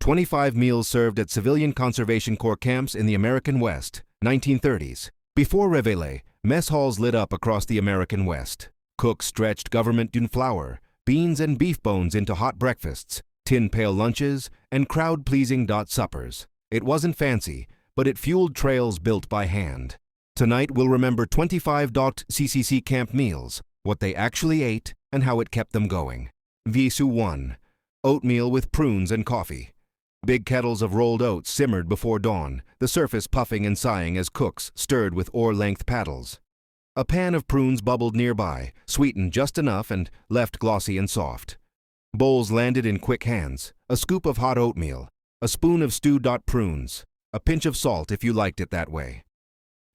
25 meals served at Civilian Conservation Corps camps in the American West, 1930s. Before Réveillé, mess halls lit up across the American West. Cooks stretched government dune flour, beans and beef bones into hot breakfasts, tin-pail lunches, and crowd-pleasing suppers. It wasn't fancy, but it fueled trails built by hand. Tonight we'll remember 25 CCC camp meals, what they actually ate, and how it kept them going. Visu 1. Oatmeal with prunes and coffee. Big kettles of rolled oats simmered before dawn, the surface puffing and sighing as cooks stirred with oar-length paddles. A pan of prunes bubbled nearby, sweetened just enough and left glossy and soft. Bowls landed in quick hands, a scoop of hot oatmeal, a spoon of stewed prunes, a pinch of salt if you liked it that way.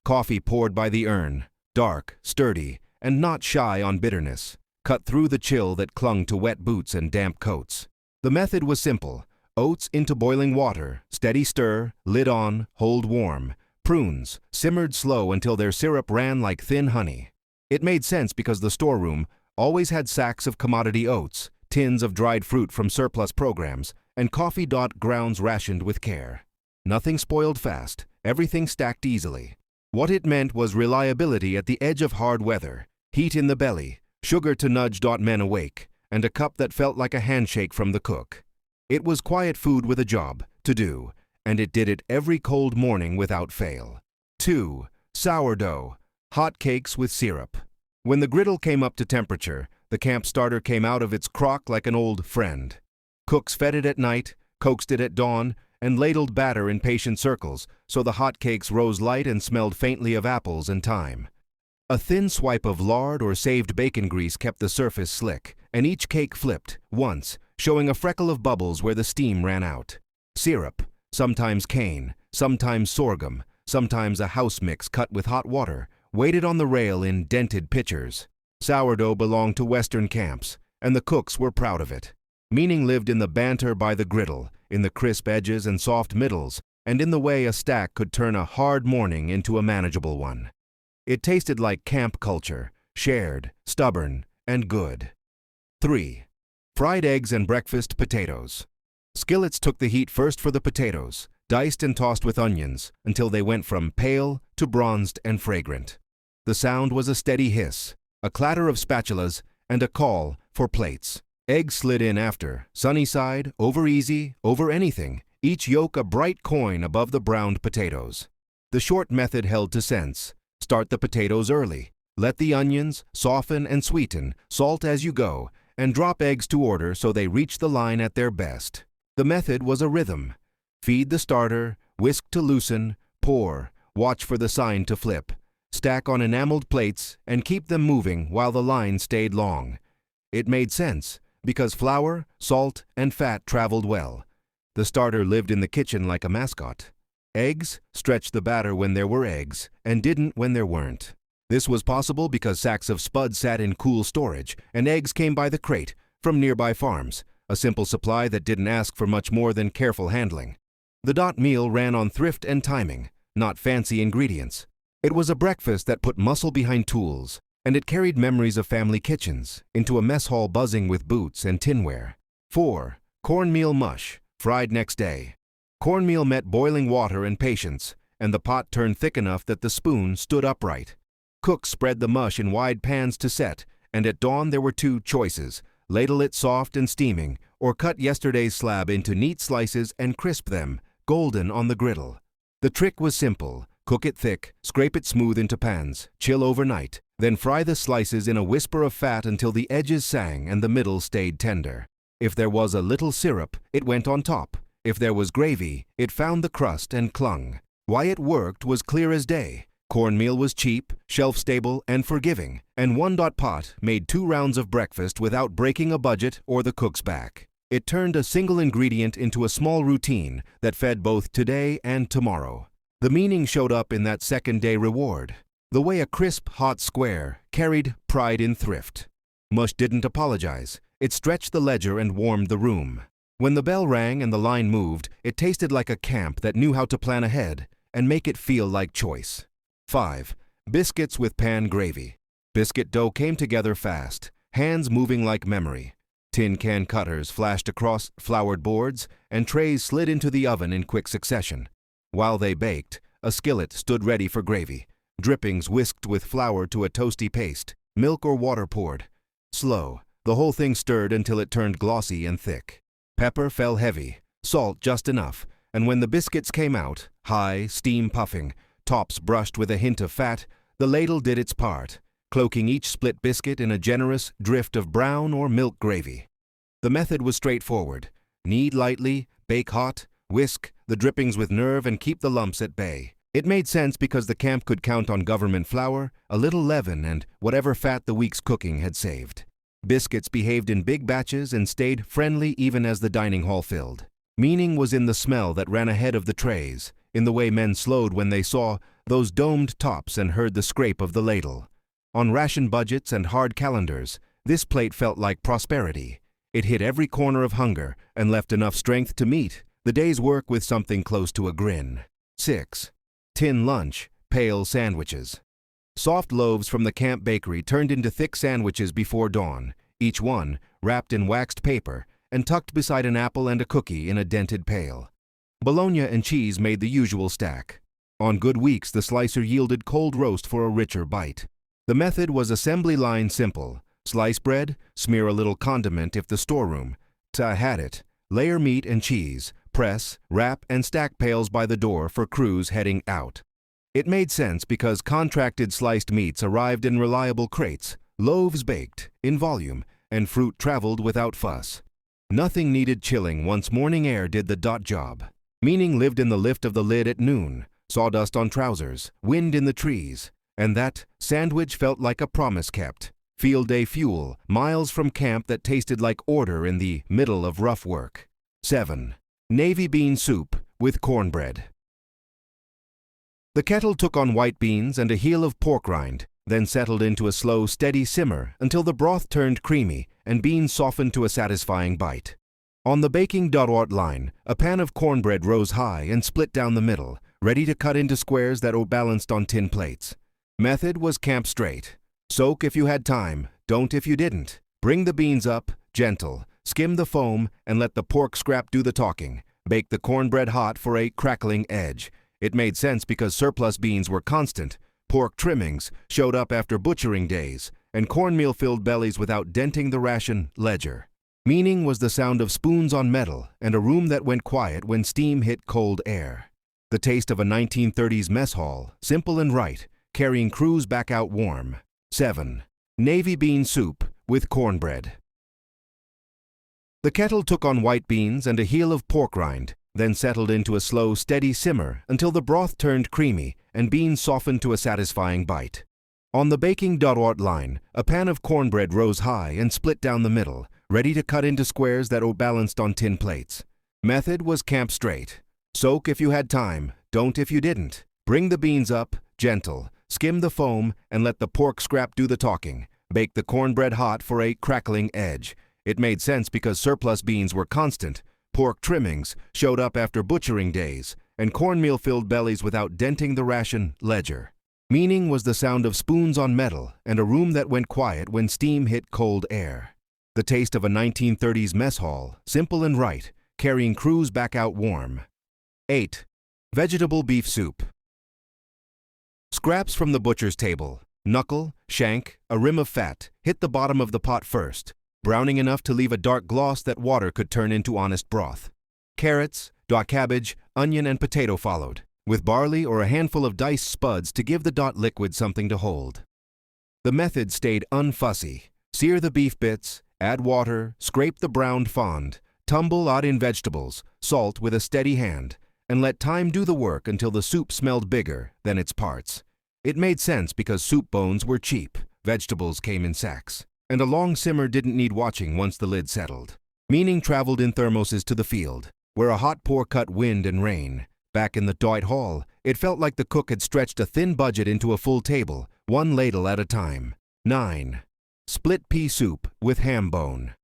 Coffee poured by the urn, dark, sturdy, and not shy on bitterness, cut through the chill that clung to wet boots and damp coats. The method was simple. Oats into boiling water, steady stir, lid on, hold warm. Prunes, simmered slow until their syrup ran like thin honey. It made sense because the storeroom always had sacks of commodity oats, tins of dried fruit from surplus programs, and coffee grounds rationed with care. Nothing spoiled fast, everything stacked easily. What it meant was reliability at the edge of hard weather, heat in the belly, sugar to nudge men awake, and a cup that felt like a handshake from the cook. It was quiet food with a job to do, and it did it every cold morning without fail. 2. Sourdough, hot cakes with syrup. When the griddle came up to temperature, the camp starter came out of its crock like an old friend. Cooks fed it at night, coaxed it at dawn, and ladled batter in patient circles so the hot cakes rose light and smelled faintly of apples and thyme. A thin swipe of lard or saved bacon grease kept the surface slick, and each cake flipped, once, showing a freckle of bubbles where the steam ran out. Syrup, sometimes cane, sometimes sorghum, sometimes a house mix cut with hot water, waited on the rail in dented pitchers. Sourdough belonged to Western camps, and the cooks were proud of it. Meaning lived in the banter by the griddle, in the crisp edges and soft middles, and in the way a stack could turn a hard morning into a manageable one. It tasted like camp culture, shared, stubborn, and good. 3. Fried eggs and breakfast potatoes. Skillets took the heat first for the potatoes, diced and tossed with onions until they went from pale to bronzed and fragrant. The sound was a steady hiss, a clatter of spatulas, and a call for plates. Eggs slid in after, sunny side, over easy, over anything, each yolk a bright coin above the browned potatoes. The short method held to sense. Start the potatoes early. Let the onions soften and sweeten, salt as you go, and drop eggs to order so they reach the line at their best. The method was a rhythm. Feed the starter, whisk to loosen, pour, watch for the sign to flip, stack on enameled plates, and keep them moving while the line stayed long. It made sense, because flour, salt, and fat traveled well. The starter lived in the kitchen like a mascot. Eggs stretched the batter when there were eggs, and didn't when there weren't. This was possible because sacks of spud sat in cool storage, and eggs came by the crate from nearby farms, a simple supply that didn't ask for much more than careful handling. The meal ran on thrift and timing, not fancy ingredients. It was a breakfast that put muscle behind tools, and it carried memories of family kitchens into a mess hall buzzing with boots and tinware. 4. Cornmeal mush, fried next day. Cornmeal met boiling water and patience, and the pot turned thick enough that the spoon stood upright. Cooks spread the mush in wide pans to set, and at dawn there were two choices: ladle it soft and steaming, or cut yesterday's slab into neat slices and crisp them, golden on the griddle. The trick was simple: cook it thick, scrape it smooth into pans, chill overnight, then fry the slices in a whisper of fat until the edges sang and the middle stayed tender. If there was a little syrup, it went on top. If there was gravy, it found the crust and clung. Why it worked was clear as day. Cornmeal was cheap, shelf-stable, and forgiving, and one pot made 2 rounds of breakfast without breaking a budget or the cook's back. It turned a single ingredient into a small routine that fed both today and tomorrow. The meaning showed up in that second-day reward. The way a crisp, hot square carried pride in thrift. Mush didn't apologize. It stretched the ledger and warmed the room. When the bell rang and the line moved, it tasted like a camp that knew how to plan ahead and make it feel like choice. 5. Biscuits with pan gravy. Biscuit dough came together fast, hands moving like memory. Tin can cutters flashed across floured boards, and trays slid into the oven in quick succession. While they baked, a skillet stood ready for gravy, drippings whisked with flour to a toasty paste, milk or water poured. Slow, the whole thing stirred until it turned glossy and thick. Pepper fell heavy, salt just enough, and when the biscuits came out, high, steam puffing, tops brushed with a hint of fat, the ladle did its part, cloaking each split biscuit in a generous drift of brown or milk gravy. The method was straightforward. Knead lightly, bake hot, whisk the drippings with nerve and keep the lumps at bay. It made sense because the camp could count on government flour, a little leaven, and whatever fat the week's cooking had saved. Biscuits behaved in big batches and stayed friendly even as the dining hall filled. Meaning was in the smell that ran ahead of the trays, in the way men slowed when they saw those domed tops and heard the scrape of the ladle. On ration budgets and hard calendars, this plate felt like prosperity. It hit every corner of hunger and left enough strength to meet the day's work with something close to a grin. 6. Tin lunch, pail sandwiches. Soft loaves from the camp bakery turned into thick sandwiches before dawn, each one wrapped in waxed paper and tucked beside an apple and a cookie in a dented pail. Bologna and cheese made the usual stack. On good weeks, the slicer yielded cold roast for a richer bite. The method was assembly line simple. Slice bread, smear a little condiment if the storeroom. Had it. Layer meat and cheese, press, wrap, and stack pails by the door for crews heading out. It made sense because contracted sliced meats arrived in reliable crates, loaves baked, in volume, and fruit traveled without fuss. Nothing needed chilling once morning air did the job. Meaning lived in the lift of the lid at noon, sawdust on trousers, wind in the trees, and that sandwich felt like a promise kept. Field day fuel, miles from camp that tasted like order in the middle of rough work. 7. Navy bean soup with cornbread. The kettle took on white beans and a heel of pork rind, then settled into a slow, steady simmer until the broth turned creamy and beans softened to a satisfying bite. On the baking line, a pan of cornbread rose high and split down the middle, ready to cut into squares that were balanced on tin plates. Method was camp straight. Soak if you had time, don't if you didn't. Bring the beans up, gentle, skim the foam, and let the pork scrap do the talking. Bake the cornbread hot for a crackling edge. It made sense because surplus beans were constant. Pork trimmings showed up after butchering days, and cornmeal filled bellies without denting the ration ledger. Meaning was the sound of spoons on metal and a room that went quiet when steam hit cold air. The taste of a 1930s mess hall, simple and right, carrying crews back out warm. 7. Navy bean soup with cornbread. The kettle took on white beans and a heel of pork rind, then settled into a slow, steady simmer until the broth turned creamy and beans softened to a satisfying bite. On the baking line, a pan of cornbread rose high and split down the middle, ready to cut into squares that were balanced on tin plates. Method was camp straight. Soak if you had time, don't if you didn't. Bring the beans up, gentle, skim the foam, and let the pork scrap do the talking. Bake the cornbread hot for a crackling edge. It made sense because surplus beans were constant. Pork trimmings showed up after butchering days, and cornmeal filled bellies without denting the ration ledger. Meaning was the sound of spoons on metal and a room that went quiet when steam hit cold air. The taste of a 1930s mess hall, simple and right, carrying crews back out warm. 8. Vegetable beef soup. Scraps from the butcher's table, knuckle, shank, a rim of fat, hit the bottom of the pot first, browning enough to leave a dark gloss that water could turn into honest broth. Carrots, cabbage, onion, and potato followed, with barley or a handful of diced spuds to give the liquid something to hold. The method stayed unfussy. Sear the beef bits, add water, scrape the browned fond, tumble out in vegetables, salt with a steady hand, and let time do the work until the soup smelled bigger than its parts. It made sense because soup bones were cheap, vegetables came in sacks, and a long simmer didn't need watching once the lid settled. Meaning traveled in thermoses to the field, where a hot pour cut wind and rain. Back in the Dwight Hall, it felt like the cook had stretched a thin budget into a full table, one ladle at a time. 9. Split pea soup with ham bone.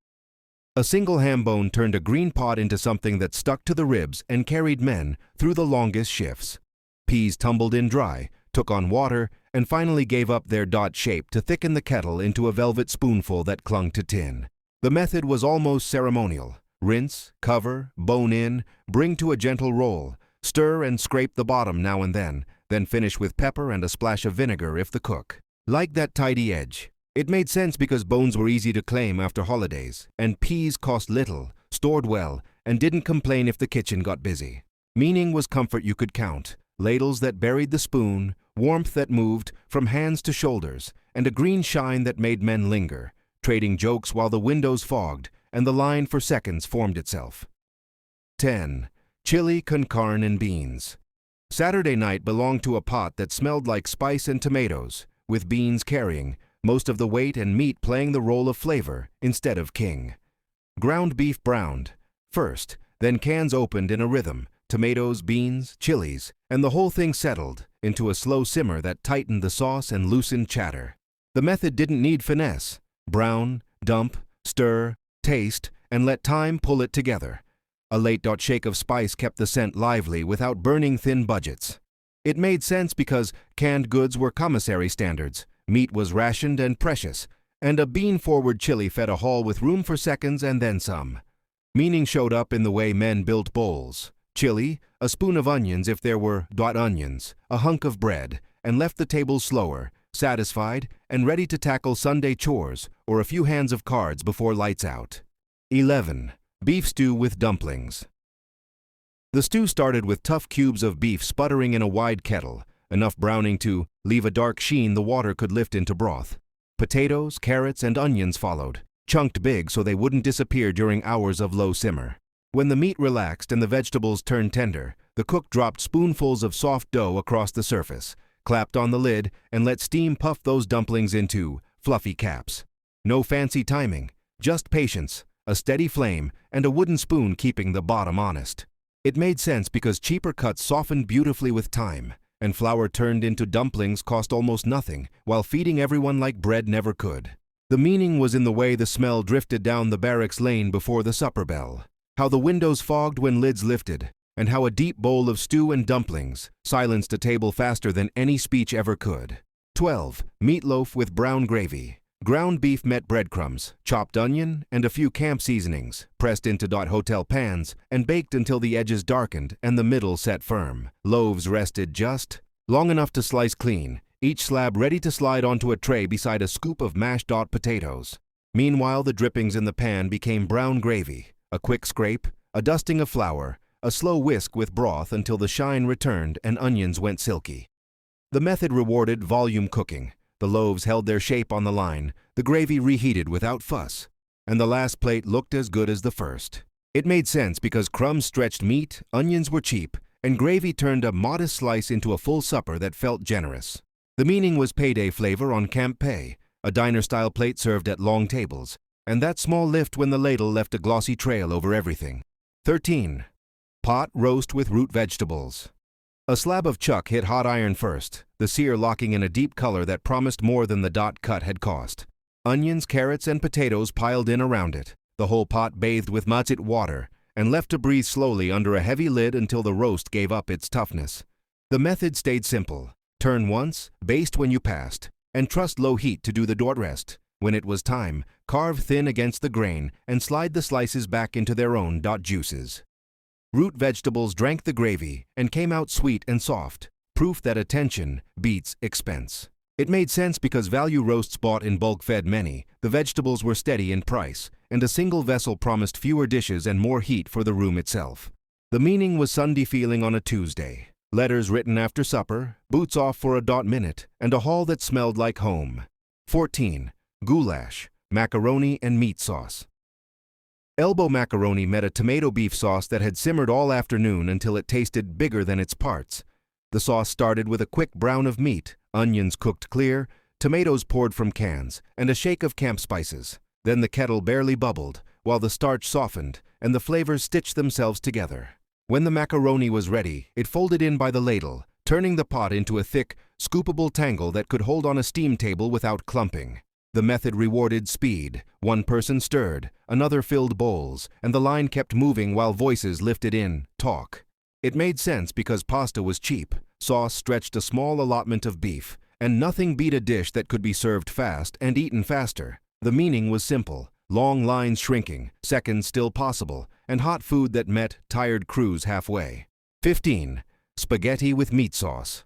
A single ham bone turned a green pot into something that stuck to the ribs and carried men through the longest shifts. Peas tumbled in dry, took on water, and finally gave up their dot shape to thicken the kettle into a velvet spoonful that clung to tin. The method was almost ceremonial. Rinse, cover, bone in, bring to a gentle roll, stir and scrape the bottom now and then finish with pepper and a splash of vinegar if the cook liked that tidy edge. It made sense because bones were easy to claim after holidays, and peas cost little, stored well, and didn't complain if the kitchen got busy. Meaning was comfort you could count, ladles that buried the spoon, warmth that moved from hands to shoulders, and a green shine that made men linger, trading jokes while the windows fogged and the line for seconds formed itself. 10. Chili con carne and beans. Saturday night belonged to a pot that smelled like spice and tomatoes, with beans carrying most of the weight and meat playing the role of flavor instead of king. Ground beef browned first, then cans opened in a rhythm, tomatoes, beans, chilies, and the whole thing settled into a slow simmer that tightened the sauce and loosened chatter. The method didn't need finesse. Brown, dump, stir, taste, and let time pull it together. A late shake of spice kept the scent lively without burning thin budgets. It made sense because canned goods were commissary standards, meat was rationed and precious, and a bean-forward chili fed a haul with room for seconds and then some. Meaning showed up in the way men built bowls. Chili, a spoon of onions if there were onions, a hunk of bread, and left the table slower, satisfied, and ready to tackle Sunday chores or a few hands of cards before lights out. 11. Beef stew with dumplings. The stew started with tough cubes of beef sputtering in a wide kettle, enough browning to leave a dark sheen the water could lift into broth. Potatoes, carrots, and onions followed, chunked big so they wouldn't disappear during hours of low simmer. When the meat relaxed and the vegetables turned tender, the cook dropped spoonfuls of soft dough across the surface, clapped on the lid, and let steam puff those dumplings into fluffy caps. No fancy timing, just patience, a steady flame, and a wooden spoon keeping the bottom honest. It made sense because cheaper cuts softened beautifully with time, and flour turned into dumplings cost almost nothing, while feeding everyone like bread never could. The meaning was in the way the smell drifted down the barracks lane before the supper bell, how the windows fogged when lids lifted, and how a deep bowl of stew and dumplings silenced a table faster than any speech ever could. 12. Meatloaf with brown gravy. Ground beef met breadcrumbs, chopped onion, and a few camp seasonings, pressed into hotel pans, and baked until the edges darkened and the middle set firm. Loaves rested just long enough to slice clean, each slab ready to slide onto a tray beside a scoop of mashed potatoes. Meanwhile, the drippings in the pan became brown gravy, a quick scrape, a dusting of flour, a slow whisk with broth until the shine returned and onions went silky. The method rewarded volume cooking. The loaves held their shape on the line, the gravy reheated without fuss, and the last plate looked as good as the first. It made sense because crumbs stretched meat, onions were cheap, and gravy turned a modest slice into a full supper that felt generous. The meaning was payday flavor on camp pay, a diner-style plate served at long tables, and that small lift when the ladle left a glossy trail over everything. 13. Pot roast with root vegetables. A slab of chuck hit hot iron first, the sear locking in a deep color that promised more than the cut had cost. Onions, carrots, and potatoes piled in around it, the whole pot bathed with matsit water, and left to breathe slowly under a heavy lid until the roast gave up its toughness. The method stayed simple. Turn once, baste when you passed, and trust low heat to do the rest. When it was time, carve thin against the grain and slide the slices back into their own juices. Root vegetables drank the gravy and came out sweet and soft, proof that attention beats expense. It made sense because value roasts bought in bulk fed many, the vegetables were steady in price, and a single vessel promised fewer dishes and more heat for the room itself. The meaning was Sunday feeling on a Tuesday. Letters written after supper, boots off for a minute, and a hall that smelled like home. 14. Goulash, macaroni and meat sauce. Elbow macaroni met a tomato beef sauce that had simmered all afternoon until it tasted bigger than its parts. The sauce started with a quick brown of meat, onions cooked clear, tomatoes poured from cans, and a shake of camp spices. Then the kettle barely bubbled, while the starch softened, and the flavors stitched themselves together. When the macaroni was ready, it folded in by the ladle, turning the pot into a thick, scoopable tangle that could hold on a steam table without clumping. The method rewarded speed. One person stirred, another filled bowls, and the line kept moving while voices lifted in talk. It made sense because pasta was cheap, sauce stretched a small allotment of beef, and nothing beat a dish that could be served fast and eaten faster. The meaning was simple. long lines shrinking, seconds still possible, and hot food that met tired crews halfway. 15. Spaghetti with meat sauce.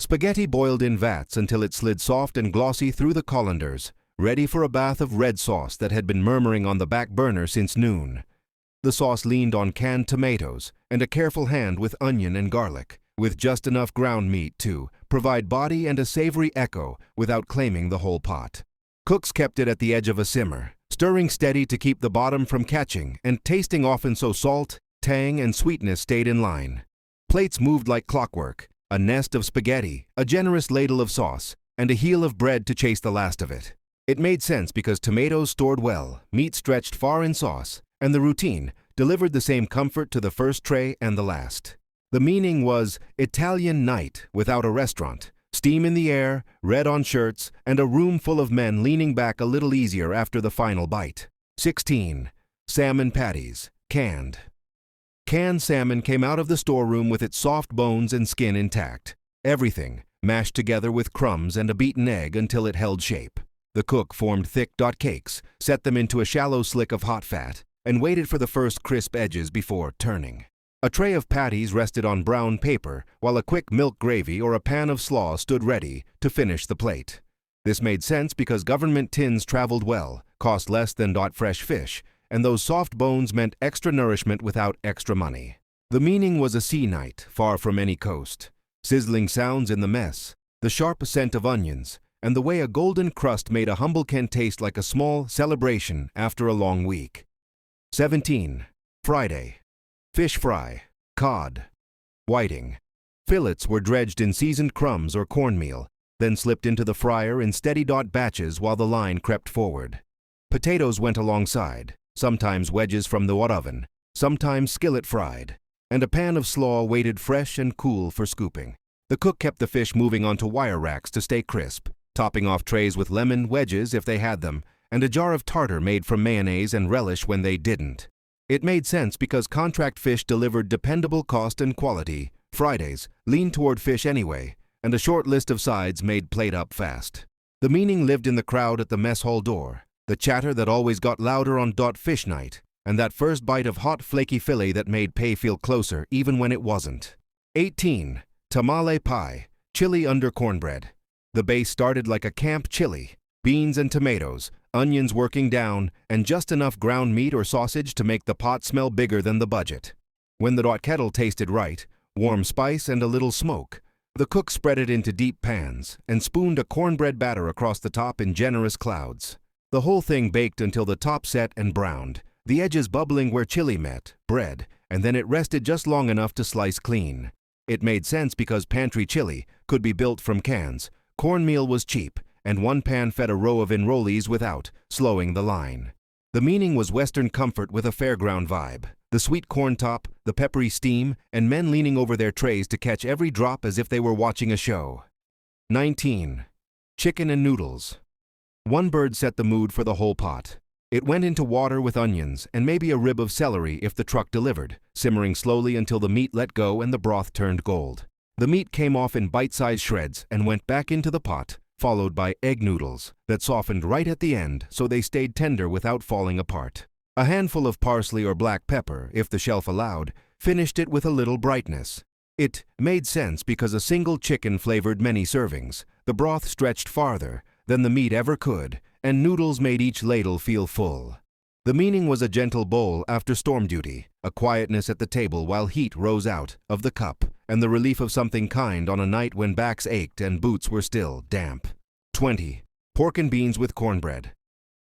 Spaghetti boiled in vats until it slid soft and glossy through the colanders, ready for a bath of red sauce that had been murmuring on the back burner since noon. The sauce leaned on canned tomatoes and a careful hand with onion and garlic, with just enough ground meat to provide body and a savory echo without claiming the whole pot. Cooks kept it at the edge of a simmer, stirring steady to keep the bottom from catching and tasting often so salt, tang, and sweetness stayed in line. Plates moved like clockwork, a nest of spaghetti, a generous ladle of sauce, and a heel of bread to chase the last of it. It made sense because tomatoes stored well, meat stretched far in sauce, and the routine delivered the same comfort to the first tray and the last. The meaning was Italian night without a restaurant, steam in the air, red on shirts, and a room full of men leaning back a little easier after the final bite. 16. Salmon patties, canned. Canned salmon came out of the storeroom with its soft bones and skin intact. Everything mashed together with crumbs and a beaten egg until it held shape. The cook formed thick dot cakes, set them into a shallow slick of hot fat, and waited for the first crisp edges before turning. A tray of patties rested on brown paper, while a quick milk gravy or a pan of slaw stood ready to finish the plate. This made sense because government tins traveled well, cost less than fresh fish, and those soft bones meant extra nourishment without extra money. The meaning was a sea night, far from any coast. Sizzling sounds in the mess, the sharp scent of onions, and the way a golden crust made a humble can taste like a small celebration after a long week. 17. Friday. Fish fry, cod, whiting. Fillets were dredged in seasoned crumbs or cornmeal, then slipped into the fryer in steady batches while the line crept forward. Potatoes went alongside, sometimes wedges from the wood oven, sometimes skillet fried, and a pan of slaw waited fresh and cool for scooping. The cook kept the fish moving onto wire racks to stay crisp, topping off trays with lemon wedges if they had them, and a jar of tartar made from mayonnaise and relish when they didn't. It made sense because contract fish delivered dependable cost and quality. Fridays leaned toward fish anyway, and a short list of sides made plate up fast. The meaning lived in the crowd at the mess hall door, the chatter that always got louder on fish night, and that first bite of hot flaky fillet that made pay feel closer even when it wasn't. 18. Tamale pie, chili under cornbread. The base started like a camp chili, beans and tomatoes, onions working down, and just enough ground meat or sausage to make the pot smell bigger than the budget. When the kettle tasted right, warm spice and a little smoke, the cook spread it into deep pans and spooned a cornbread batter across the top in generous clouds. The whole thing baked until the top set and browned, the edges bubbling where chili met, bread, and then it rested just long enough to slice clean. It made sense because pantry chili could be built from cans, cornmeal was cheap, and one pan fed a row of enrollees without slowing the line. The meaning was Western comfort with a fairground vibe, the sweet corn top, the peppery steam, and men leaning over their trays to catch every drop as if they were watching a show. 19. Chicken and noodles. One bird set the mood for the whole pot. It went into water with onions and maybe a rib of celery if the truck delivered, simmering slowly until the meat let go and the broth turned gold. The meat came off in bite-sized shreds and went back into the pot, followed by egg noodles that softened right at the end so they stayed tender without falling apart. A handful of parsley or black pepper, if the shelf allowed, finished it with a little brightness. It made sense because a single chicken flavored many servings, the broth stretched farther than the meat ever could, and noodles made each ladle feel full. The meaning was a gentle bowl after storm duty, a quietness at the table while heat rose out of the cup, and the relief of something kind on a night when backs ached and boots were still damp. 20. Pork and beans with cornbread.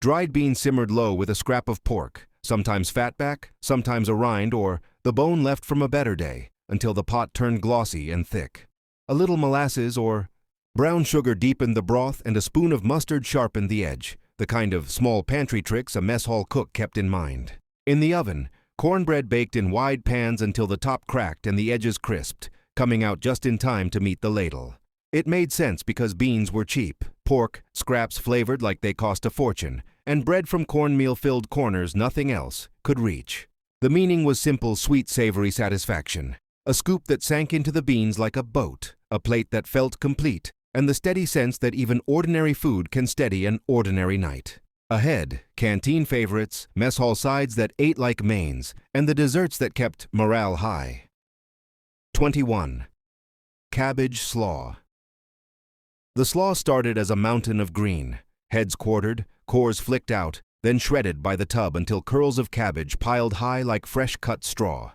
Dried beans simmered low with a scrap of pork, sometimes fatback, sometimes a rind or the bone left from a better day, until the pot turned glossy and thick. A little molasses or brown sugar deepened the broth and a spoon of mustard sharpened the edge, the kind of small pantry tricks a mess hall cook kept in mind. In the oven, cornbread baked in wide pans until the top cracked and the edges crisped, coming out just in time to meet the ladle. It made sense because beans were cheap, pork, scraps flavored like they cost a fortune, and bread from cornmeal-filled corners nothing else could reach. The meaning was simple, sweet, savory satisfaction. A scoop that sank into the beans like a boat, a plate that felt complete, and the steady sense that even ordinary food can steady an ordinary night. Ahead, canteen favorites, mess hall sides that ate like mains, and the desserts that kept morale high. 21. Cabbage slaw. The slaw started as a mountain of green, heads quartered, cores flicked out, then shredded by the tub until curls of cabbage piled high like fresh-cut straw.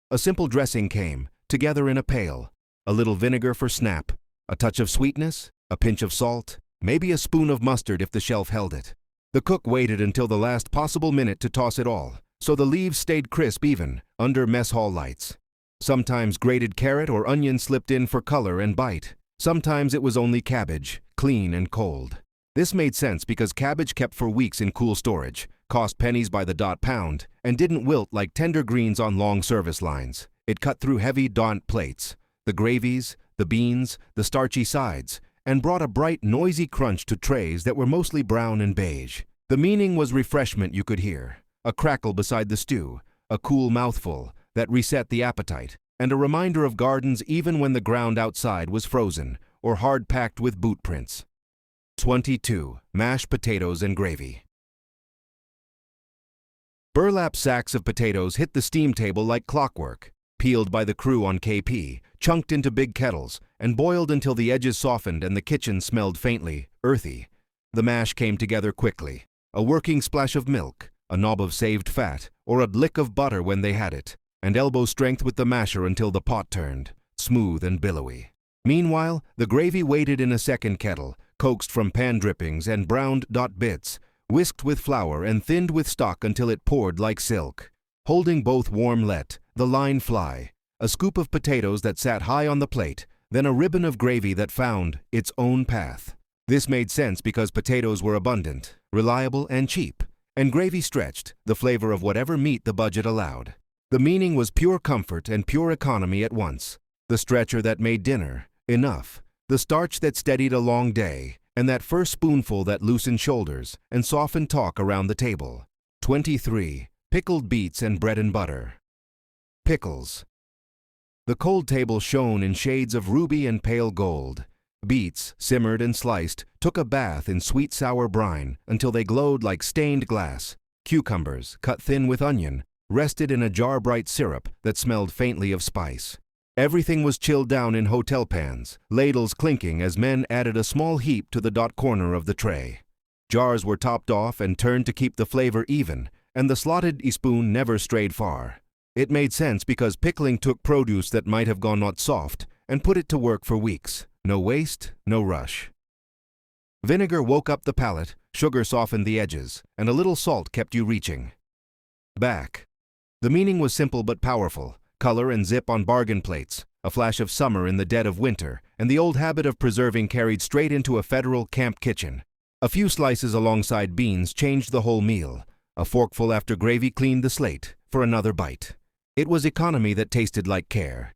A simple dressing came, together in a pail, a little vinegar for snap, a touch of sweetness, a pinch of salt, maybe a spoon of mustard if the shelf held it. The cook waited until the last possible minute to toss it all, so the leaves stayed crisp even under mess hall lights. Sometimes grated carrot or onion slipped in for color and bite. Sometimes it was only cabbage, clean and cold. This made sense because cabbage kept for weeks in cool storage, cost pennies by the pound, and didn't wilt like tender greens on long service lines. It cut through heavy plates, the gravies, the beans, the starchy sides, and brought a bright, noisy crunch to trays that were mostly brown and beige. The meaning was refreshment you could hear, a crackle beside the stew, a cool mouthful that reset the appetite, and a reminder of gardens even when the ground outside was frozen or hard-packed with boot prints. 22. Mashed potatoes and gravy. Burlap sacks of potatoes hit the steam table like clockwork, peeled by the crew on KP, chunked into big kettles, and boiled until the edges softened and the kitchen smelled faintly earthy. The mash came together quickly, a working splash of milk, a knob of saved fat, or a lick of butter when they had it, and elbow strength with the masher until the pot turned, smooth and billowy. Meanwhile, the gravy waited in a second kettle, coaxed from pan drippings and browned bits, whisked with flour and thinned with stock until it poured like silk. Holding both warm let the line fly, a scoop of potatoes that sat high on the plate, then a ribbon of gravy that found its own path. This made sense because potatoes were abundant, reliable, and cheap, and gravy stretched the flavor of whatever meat the budget allowed. The meaning was pure comfort and pure economy at once. The stretcher that made dinner enough, the starch that steadied a long day, and that first spoonful that loosened shoulders and softened talk around the table. 23. Pickled beets and bread and butter. Pickles. The cold table shone in shades of ruby and pale gold. Beets, simmered and sliced, took a bath in sweet sour brine until they glowed like stained glass. Cucumbers, cut thin with onion, rested in a jar-bright syrup that smelled faintly of spice. Everything was chilled down in hotel pans, ladles clinking as men added a small heap to the corner of the tray. Jars were topped off and turned to keep the flavor even, and the slotted spoon never strayed far. It made sense because pickling took produce that might have gone not soft and put it to work for weeks. No waste, no rush. Vinegar woke up the palate, sugar softened the edges, and a little salt kept you reaching. Back. The meaning was simple but powerful. Color and zip on bargain plates, a flash of summer in the dead of winter, and the old habit of preserving carried straight into a federal camp kitchen. A few slices alongside beans changed the whole meal. A forkful after gravy cleaned the slate for another bite. It was economy that tasted like care.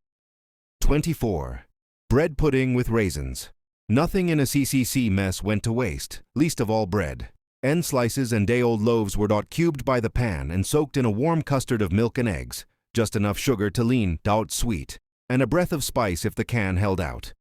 24. Bread pudding with raisins. Nothing in a CCC mess went to waste, least of all bread. End slices and day-old loaves were cubed by the pan and soaked in a warm custard of milk and eggs, just enough sugar to lean sweet, and a breath of spice if the can held out.